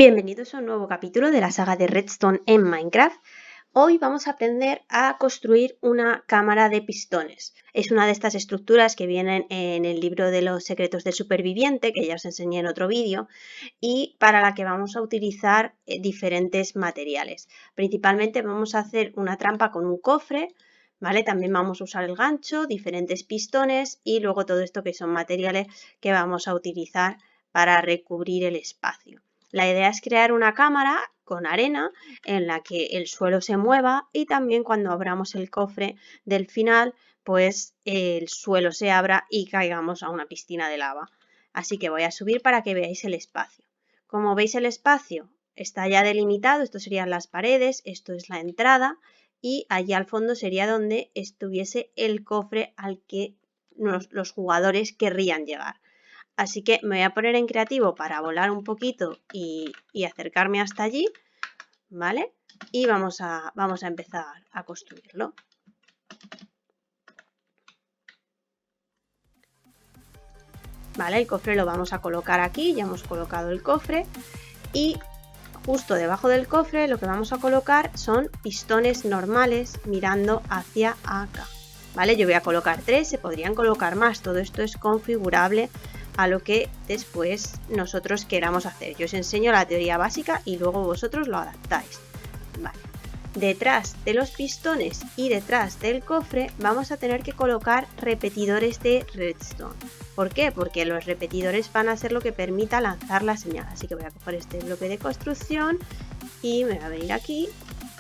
Bienvenidos a un nuevo capítulo de la saga de Redstone en Minecraft. Hoy vamos a aprender a construir una cámara de pistones. Es una de estas estructuras que vienen en el libro de los secretos del superviviente, que ya os enseñé en otro vídeo, y para la que vamos a utilizar diferentes materiales. Principalmente vamos a hacer una trampa con un cofre, ¿vale? También vamos a usar el gancho, diferentes pistones y luego todo esto que son materiales que vamos a utilizar para recubrir el espacio. La idea es crear una cámara con arena en la que el suelo se mueva y también cuando abramos el cofre del final, pues el suelo se abra y caigamos a una piscina de lava. Así que voy a subir para que veáis el espacio. Como veis, el espacio está ya delimitado, esto serían las paredes, esto es la entrada y allí al fondo sería donde estuviese el cofre al que los jugadores querrían llegar. Así que me voy a poner en creativo para volar un poquito y acercarme hasta allí, ¿vale? Y vamos a empezar a construirlo. Vale, el cofre lo vamos a colocar aquí, ya hemos colocado el cofre y justo debajo del cofre lo que vamos a colocar son pistones normales mirando hacia acá. ¿Vale? Yo voy a colocar 3, se podrían colocar más, todo esto es configurable a lo que después nosotros queramos hacer. Yo os enseño la teoría básica y luego vosotros lo adaptáis. Vale. Detrás de los pistones y detrás del cofre vamos a tener que colocar repetidores de redstone. ¿Por qué? Porque los repetidores van a ser lo que permita lanzar la señal. Así que voy a coger este bloque de construcción y me voy a venir aquí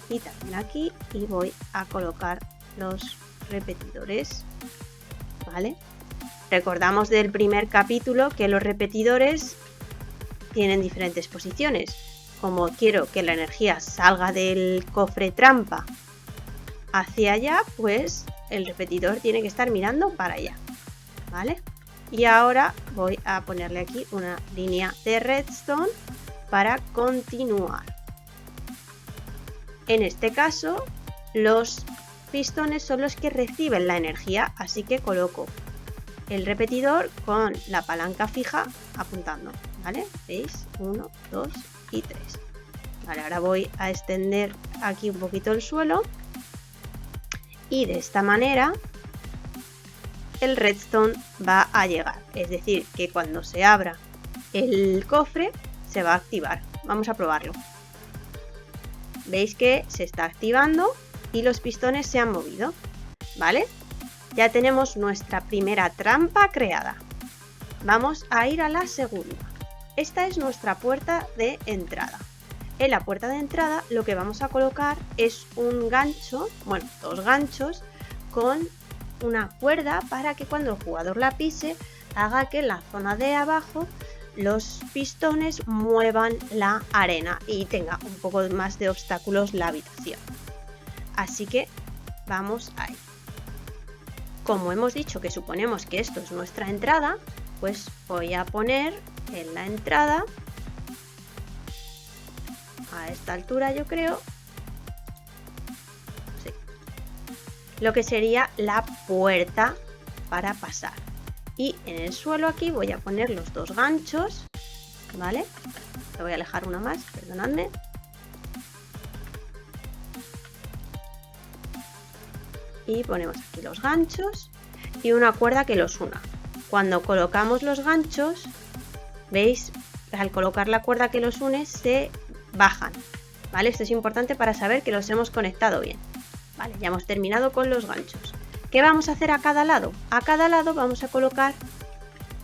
y también aquí y voy a colocar los repetidores. ¿Vale? Recordamos del primer capítulo que los repetidores tienen diferentes posiciones. Como quiero que la energía salga del cofre trampa hacia allá, pues el repetidor tiene que estar mirando para allá, ¿vale? Y ahora voy a ponerle aquí una línea de redstone para continuar. En este caso, los pistones son los que reciben la energía, así que coloco el repetidor con la palanca fija apuntando, ¿vale? ¿Veis? 1, 2 y 3. Vale, ahora voy a extender aquí un poquito el suelo y de esta manera el redstone va a llegar. Es decir, que cuando se abra el cofre se va a activar. Vamos a probarlo. Veis que se está activando y los pistones se han movido, ¿vale? Ya tenemos nuestra primera trampa creada. Vamos a ir a la segunda. Esta es nuestra puerta de entrada. En la puerta de entrada lo que vamos a colocar es un gancho, bueno, 2 ganchos con una cuerda para que cuando el jugador la pise haga que en la zona de abajo los pistones muevan la arena y tenga un poco más de obstáculos la habitación. Así que vamos a ir. Como hemos dicho que suponemos que esto es nuestra entrada, pues voy a poner en la entrada, a esta altura yo creo, sí, lo que sería la puerta para pasar. Y en el suelo aquí voy a poner los 2 ganchos, ¿vale? Te voy a alejar una más, perdonadme. Y ponemos aquí los ganchos y una cuerda que los una. Cuando colocamos los ganchos, veis, al colocar la cuerda que los une se bajan, ¿vale? Esto es importante para saber que los hemos conectado bien. Vale, ya hemos terminado con los ganchos. ¿Qué vamos a hacer a cada lado? A cada lado vamos a colocar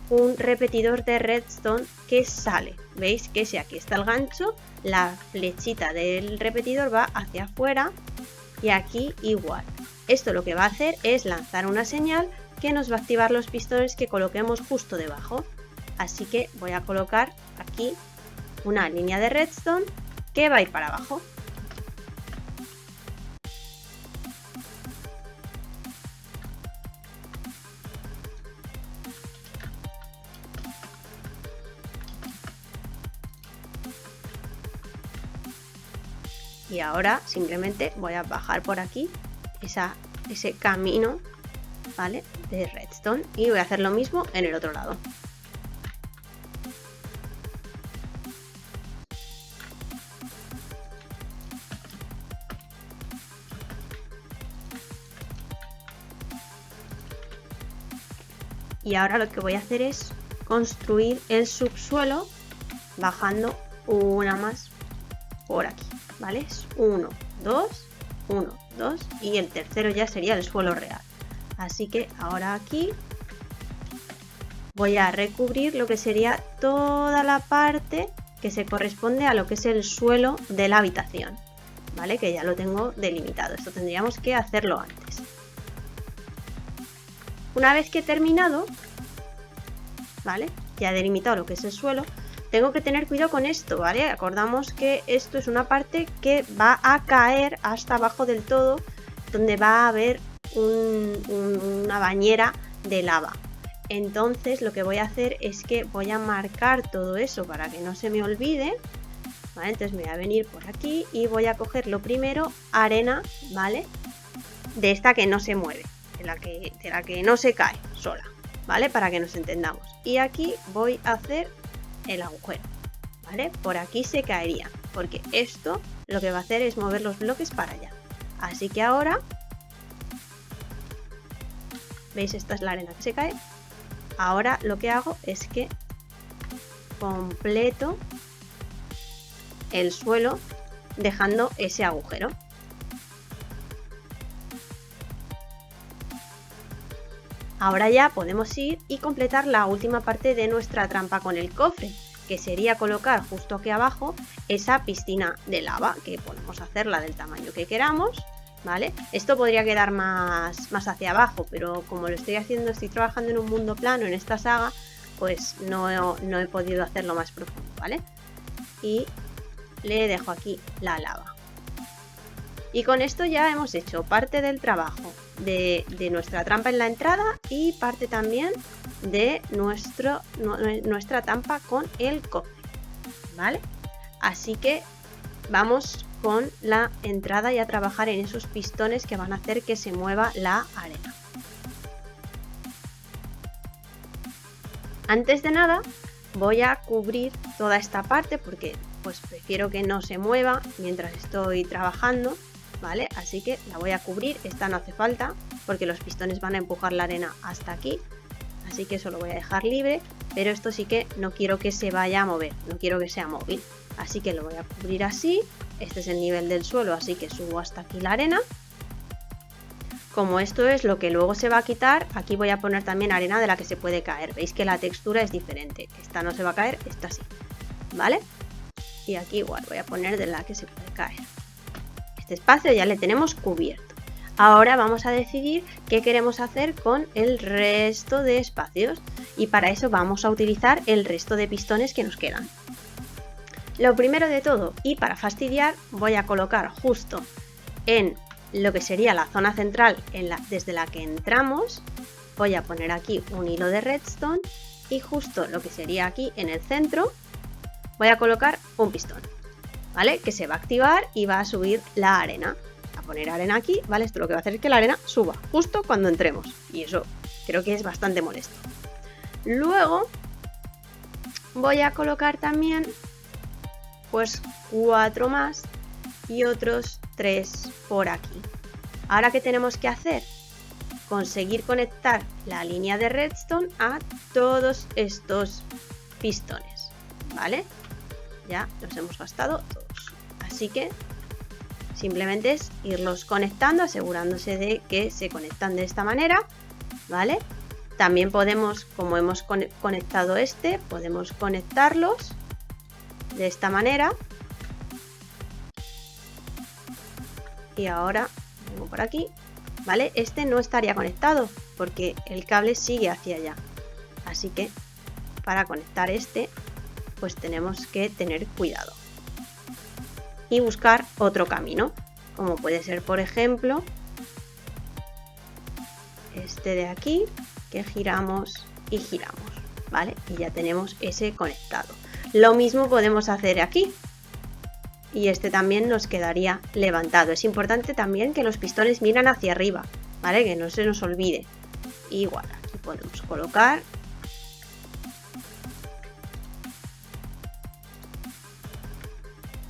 un repetidor de redstone que sale. ¿Veis que si aquí está el gancho, la flechita del repetidor va hacia afuera y aquí igual? Esto lo que va a hacer es lanzar una señal que nos va a activar los pistones que coloquemos justo debajo. Así que voy a colocar aquí una línea de redstone que va a ir para abajo. Y ahora simplemente voy a bajar por aquí ese camino, ¿vale? De redstone y voy a hacer lo mismo en el otro lado. Y ahora lo que voy a hacer es construir el subsuelo bajando una más por aquí, ¿vale? Es 1, 2, 1, 2 y el tercero ya sería el suelo real. Así que ahora aquí voy a recubrir lo que sería toda la parte que se corresponde a lo que es el suelo de la habitación, ¿vale? Que ya lo tengo delimitado. Esto tendríamos que hacerlo antes. Una vez que he terminado, ¿vale? Ya he delimitado lo que es el suelo. Tengo que tener cuidado con esto, ¿vale? Acordamos que esto es una parte que va a caer hasta abajo del todo, donde va a haber una bañera de lava. Entonces lo que voy a hacer es que voy a marcar todo eso para que no se me olvide, ¿vale? Entonces me voy a venir por aquí y voy a coger lo primero, arena, ¿vale? De esta que no se mueve, de la que no se cae sola, ¿vale? Para que nos entendamos. Y aquí voy a hacer el agujero, ¿vale? Por aquí se caería, porque esto lo que va a hacer es mover los bloques para allá. Así que ahora, ¿veis? Esta es la arena que se cae. Ahora lo que hago es que completo el suelo dejando ese agujero. Ahora ya podemos ir y completar la última parte de nuestra trampa con el cofre, que sería colocar justo aquí abajo esa piscina de lava, que podemos hacerla del tamaño que queramos, ¿vale? Esto podría quedar más hacia abajo, pero como lo estoy haciendo, estoy trabajando en un mundo plano en esta saga, pues no he podido hacerlo más profundo, ¿vale? Y le dejo aquí la lava. Y con esto ya hemos hecho parte del trabajo de nuestra trampa en la entrada y parte también de nuestra trampa con el cofre, ¿vale? Así que vamos con la entrada y a trabajar en esos pistones que van a hacer que se mueva la arena. Antes de nada voy a cubrir toda esta parte porque pues prefiero que no se mueva mientras estoy trabajando, ¿vale? Así que la voy a cubrir. Esta no hace falta porque los pistones van a empujar la arena hasta aquí, así que eso lo voy a dejar libre, pero esto sí que no quiero que se vaya a mover, no quiero que sea móvil, así que lo voy a cubrir así. Este es el nivel del suelo, así que subo hasta aquí la arena. Como esto es lo que luego se va a quitar, aquí voy a poner también arena de la que se puede caer. Veis que la textura es diferente, esta no se va a caer, esta sí, ¿vale? Y aquí igual voy a poner de la que se puede caer. Este espacio ya le tenemos cubierto. Ahora vamos a decidir qué queremos hacer con el resto de espacios y para eso vamos a utilizar el resto de pistones que nos quedan. Lo primero de todo, y para fastidiar, voy a colocar justo en lo que sería la zona central desde la que entramos, voy a poner aquí un hilo de redstone y justo lo que sería aquí en el centro voy a colocar un pistón, ¿vale? Que se va a activar y va a subir la arena. A poner arena aquí, ¿vale? Esto lo que va a hacer es que la arena suba justo cuando entremos y eso creo que es bastante molesto. Luego voy a colocar también pues 4 más y otros 3 por aquí. Ahora, ¿qué tenemos que hacer? Conseguir conectar la línea de redstone a todos estos pistones, ¿vale? Ya los hemos gastado todos, así que simplemente es irlos conectando, asegurándose de que se conectan de esta manera, ¿vale? También podemos, como hemos conectado este, podemos conectarlos de esta manera. Y ahora vengo por aquí, ¿vale? Este no estaría conectado porque el cable sigue hacia allá, así que para conectar este pues tenemos que tener cuidado y buscar otro camino, como puede ser por ejemplo este de aquí, que giramos y giramos, ¿vale? Y ya tenemos ese conectado. Lo mismo podemos hacer aquí y este también nos quedaría levantado. Es importante también que los pistones miran hacia arriba, ¿vale? Que no se nos olvide. Igual aquí podemos colocar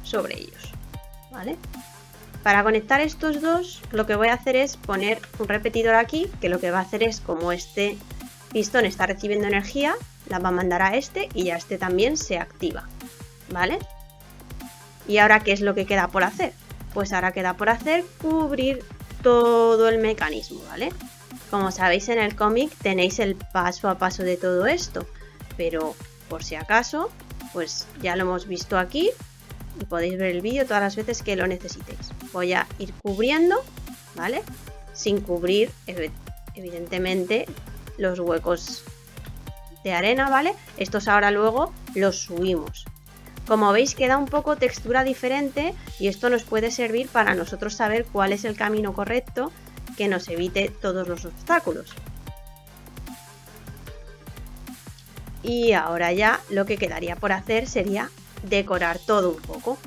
sobre ellos, ¿vale? Para conectar estos dos lo que voy a hacer es poner un repetidor aquí, que lo que va a hacer es, como este pistón está recibiendo energía, la va a mandar a este y ya este también se activa, ¿vale? ¿Y ahora qué es lo que queda por hacer? Pues ahora queda por hacer cubrir todo el mecanismo, ¿vale? Como sabéis, en el cómic tenéis el paso a paso de todo esto, pero por si acaso, pues ya lo hemos visto aquí y podéis ver el vídeo todas las veces que lo necesitéis. Voy a ir cubriendo, ¿vale? Sin cubrir, evidentemente, los huecos de arena, ¿vale? Estos ahora luego los subimos. Como veis, queda un poco textura diferente y esto nos puede servir para nosotros saber cuál es el camino correcto que nos evite todos los obstáculos. Y ahora ya lo que quedaría por hacer sería decorar todo un poco.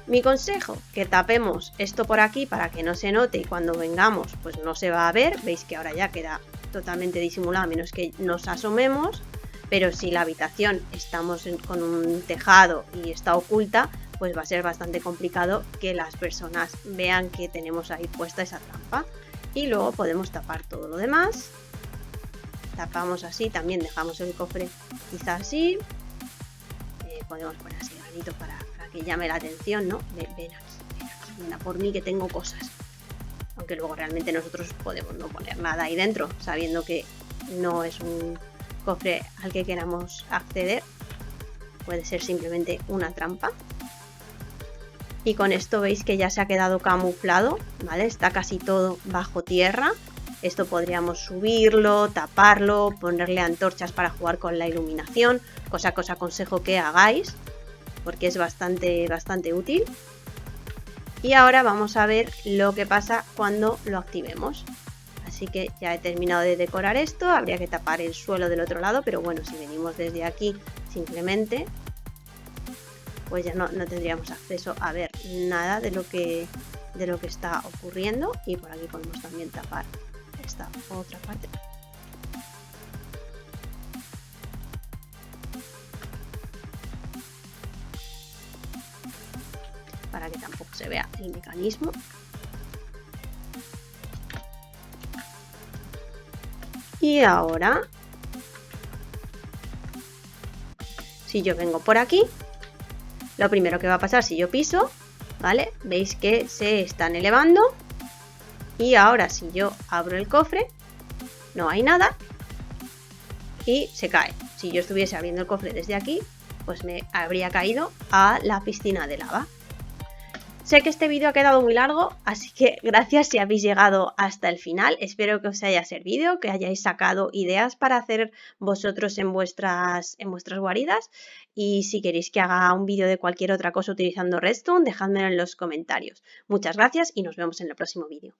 Mi consejo, que tapemos esto por aquí para que no se note y cuando vengamos pues no se va a ver. Veis que ahora ya queda totalmente disimulado, a menos que nos asomemos. Pero si la habitación estamos con un tejado y está oculta, pues va a ser bastante complicado que las personas vean que tenemos ahí puesta esa trampa. Y luego podemos tapar todo lo demás. Tapamos así, también dejamos el cofre quizás así. Podemos poner así granitos para que llame la atención, ¿no? Ven aquí, ven a por mí que tengo cosas. Aunque luego realmente nosotros podemos no poner nada ahí dentro, sabiendo que no es un cofre al que queramos acceder. Puede ser simplemente una trampa. Y con esto veis que ya se ha quedado camuflado, ¿vale? Está casi todo bajo tierra. Esto podríamos subirlo, taparlo, ponerle antorchas para jugar con la iluminación, cosa que os aconsejo que hagáis, porque es bastante útil. Y ahora vamos a ver lo que pasa cuando lo activemos. Así que ya he terminado de decorar esto, habría que tapar el suelo del otro lado, pero bueno, si venimos desde aquí simplemente, pues ya no tendríamos acceso a ver nada de lo que está ocurriendo. Y por aquí podemos también tapar esta otra parte. Para que tampoco se vea el mecanismo. Y ahora, si yo vengo por aquí, lo primero que va a pasar si yo piso, ¿vale? Veis que se están elevando. Y ahora si yo abro el cofre, no hay nada y se cae. Si yo estuviese abriendo el cofre desde aquí, pues me habría caído a la piscina de lava. Sé que este vídeo ha quedado muy largo, así que gracias si habéis llegado hasta el final. Espero que os haya servido, que hayáis sacado ideas para hacer vosotros en vuestras guaridas. Y si queréis que haga un vídeo de cualquier otra cosa utilizando Redstone, dejádmelo en los comentarios. Muchas gracias y nos vemos en el próximo vídeo.